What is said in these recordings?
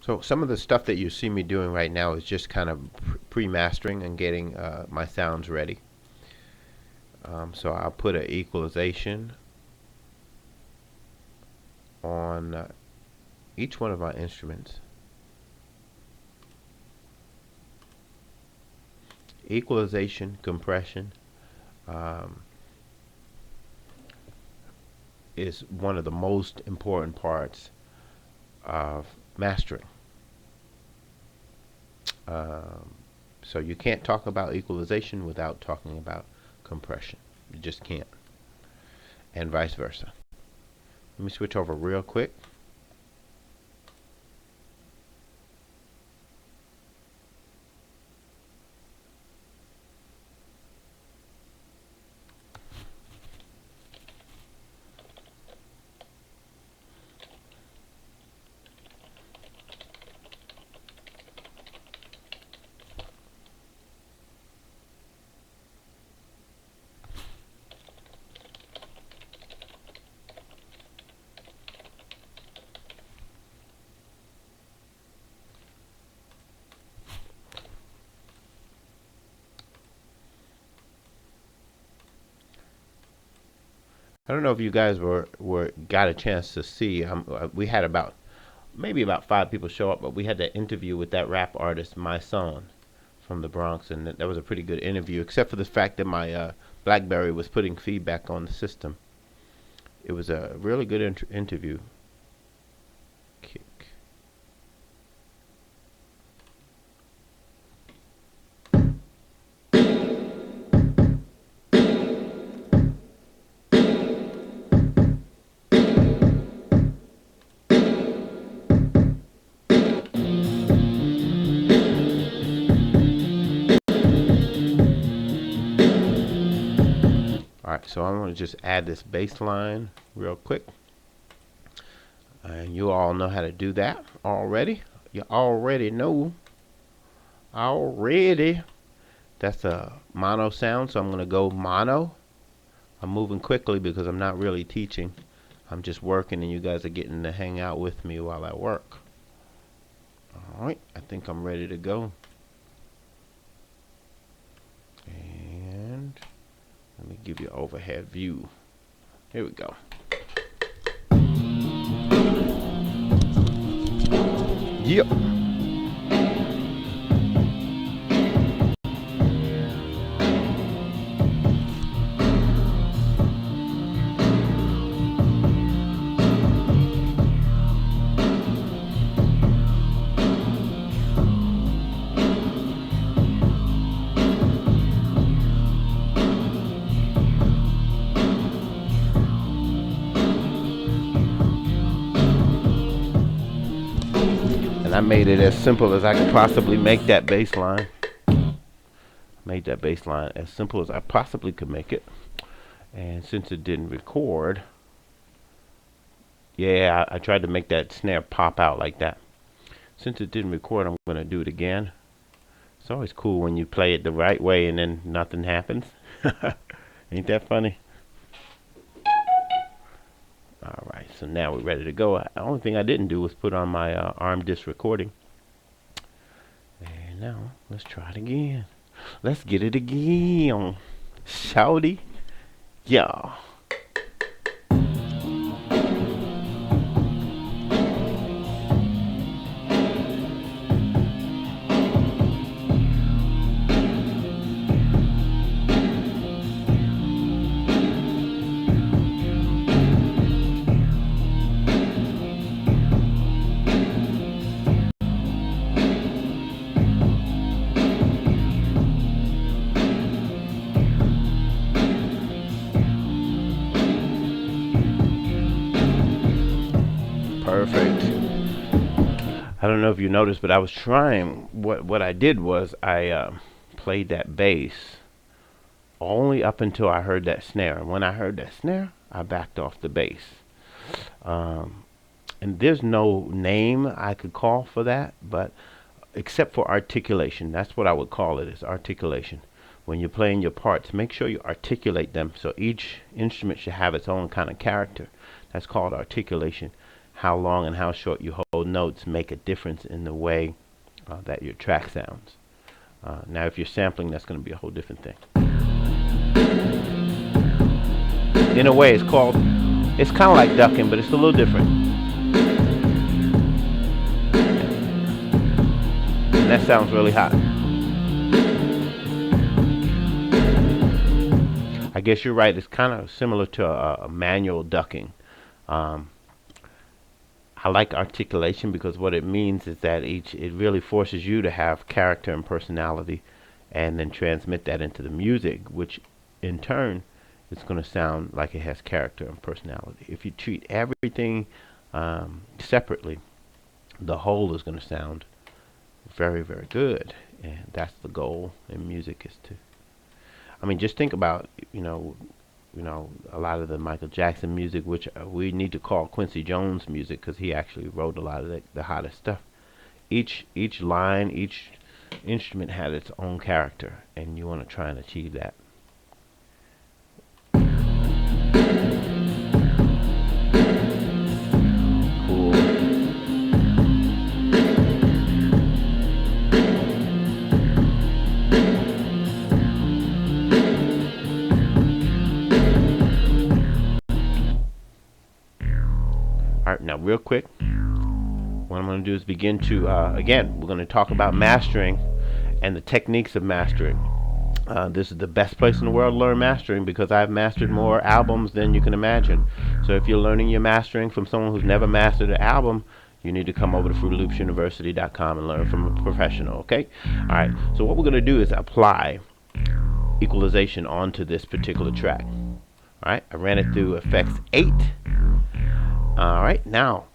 So some of the stuff that you see me doing right now is just kind of pre-mastering and getting my sounds ready. So I'll put an equalization on each one of my instruments. Equalization, compression is one of the most important parts of mastering. Um, so you can't talk about equalization without talking about compression. You just can't. And vice versa. Let me switch over real quick. I don't know if you guys were got a chance to see. We had about maybe about 5 people show up, but we had that interview with that rap artist, My Son, from the Bronx, and that was a pretty good interview. Except for the fact that my BlackBerry was putting feedback on the system. It was a really good interview. Kick. All right, so I'm going to just add this bass line real quick. And you all know how to do that already. You already know. Already. That's a mono sound, so I'm going to go mono. I'm moving quickly because I'm not really teaching. I'm just working and you guys are getting to hang out with me while I work. Alright, I think I'm ready to go. And let me give you an overhead view. Here we go. Yep. And I made it as simple as I could possibly make that bass line. Made that bass line as simple as I possibly could make it. And since it didn't record, yeah, I tried to make that snare pop out like that. Since it didn't record, I'm going to do it again. It's always cool when you play it the right way and then nothing happens. Ain't that funny? Alright, so now we're ready to go. The only thing I didn't do was put on my ARM disc recording. And now, let's try it again. Let's get it again. Shouty. Yeah. Perfect. I don't know if you noticed, but I was trying. What I did was I played that bass only up until I heard that snare. And when I heard that snare, I backed off the bass. Um, and there's no name I could call for that, but except for articulation, that's what I would call it, is articulation. When you're playing your parts, make sure you articulate them. So each instrument should have its own kind of character. That's called articulation. how long and how short you hold notes make a difference in the way that your track sounds. Now, if you're sampling, that's going to be a whole different thing. In a way, it's kind of like ducking, but it's a little different. And that sounds really hot. I guess you're right. It's kind of similar to a manual ducking. I like articulation because what it means is that it really forces you to have character and personality, and then transmit that into the music, which in turn is going to sound like it has character and personality. If you treat everything separately, the whole is going to sound very, very good, and that's the goal in music. Is to, I mean, just think about a lot of the Michael Jackson music, which we need to call Quincy Jones music because he actually wrote a lot of the hottest stuff. Each line, each instrument had its own character, and you want to try and achieve that. Cool. Alright, now real quick, what I'm going to do is begin to, again, we're going to talk about mastering and the techniques of mastering. This is the best place in the world to learn mastering because I've mastered more albums than you can imagine. So if you're learning your mastering from someone who's never mastered an album, you need to come over to FruityLoopsUniversity.com and learn from a professional, okay? Alright, so what we're going to do is apply equalization onto this particular track. Alright, I ran it through Effects 8. Alright, now,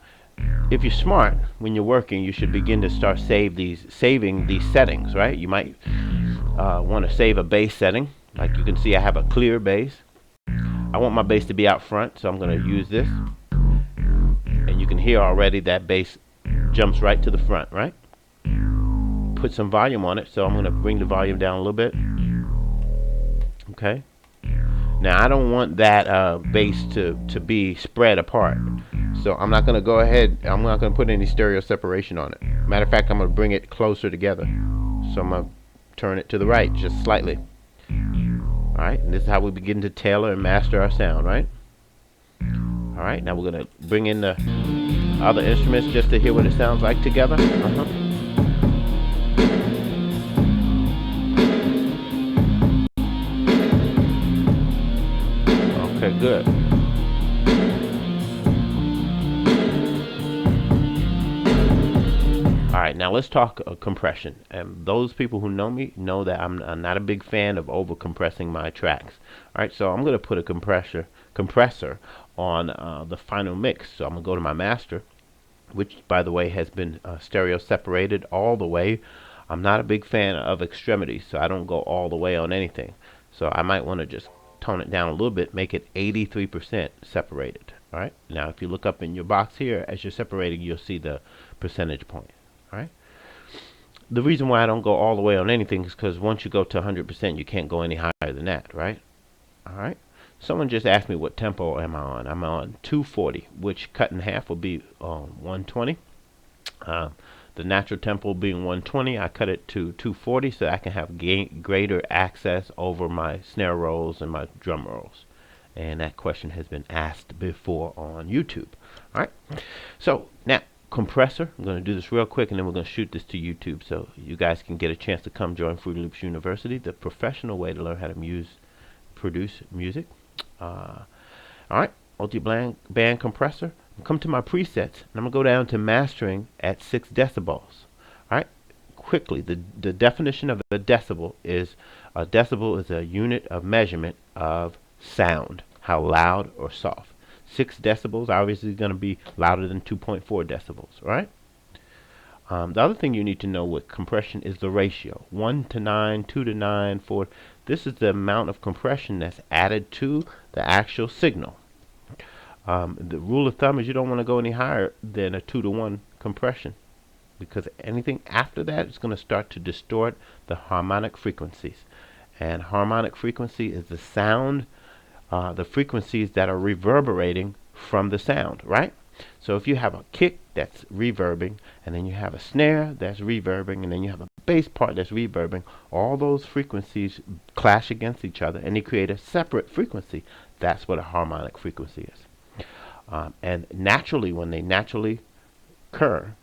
if you're smart, when you're working, you should begin to start saving these settings, right? You might want to save a bass setting. Like you can see, I have a clear bass. I want my bass to be out front, so I'm going to use this. And you can hear already that bass jumps right to the front, right? Put some volume on it, so I'm going to bring the volume down a little bit. Okay. Now, I don't want that bass to be spread apart. So I'm not going to go ahead, I'm not going to put any stereo separation on it. Matter of fact, I'm going to bring it closer together. So I'm going to turn it to the right, just slightly. Alright, and this is how we begin to tailor and master our sound, right? Alright, now we're going to bring in the other instruments just to hear what it sounds like together. Okay, good. Alright, now let's talk compression. And those people who know me know that I'm not a big fan of over compressing my tracks. Alright, so I'm going to put a compressor on the final mix. So I'm going to go to my master, which by the way has been stereo separated all the way. I'm not a big fan of extremities, so I don't go all the way on anything. So I might want to just tone it down a little bit, make it 83% separated. Alright, now if you look up in your box here, as you're separating, you'll see the percentage point. Alright, the reason why I don't go all the way on anything is because once you go to 100%, you can't go any higher than that, right? Alright, someone just asked me what tempo am I on. I'm on 240, which cut in half will be 120. The natural tempo being 120, I cut it to 240 so I can have greater access over my snare rolls and my drum rolls. And that question has been asked before on YouTube. Alright, so now compressor, I'm going to do this real quick and then we're going to shoot this to YouTube so you guys can get a chance to come join Fruity Loops University, the professional way to learn how to produce music. Alright, multi-band compressor. Come to my presets and I'm going to go down to mastering at 6 decibels. Alright, quickly, the definition of a decibel is a unit of measurement of sound, how loud or soft. 6 decibels obviously going to be louder than 2.4 decibels, right? The other thing you need to know with compression is the ratio. 1 to 9, 2 to 9, 4. This is the amount of compression that's added to the actual signal. The rule of thumb is you don't want to go any higher than a 2 to 1 compression, because anything after that is going to start to distort the harmonic frequencies. And harmonic frequency is the sound, the frequencies that are reverberating from the sound, right? So if you have a kick that's reverbing, and then you have a snare that's reverbing, and then you have a bass part that's reverbing, all those frequencies clash against each other and they create a separate frequency. That's what a harmonic frequency is. And naturally, when they naturally occur,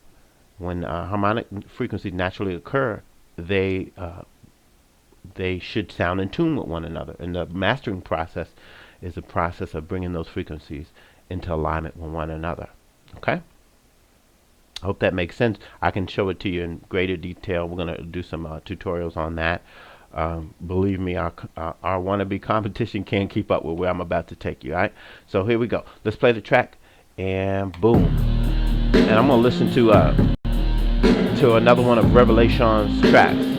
when harmonic frequencies naturally occur, they should sound in tune with one another. And the mastering process is the process of bringing those frequencies into alignment with one another. Okay? I hope that makes sense. I can show it to you in greater detail. We're going to do some tutorials on that. Believe me, our wannabe competition can't keep up with where I'm about to take you. All right? So here we go. Let's play the track, and boom. And I'm going to listen to another one of Revelation's tracks.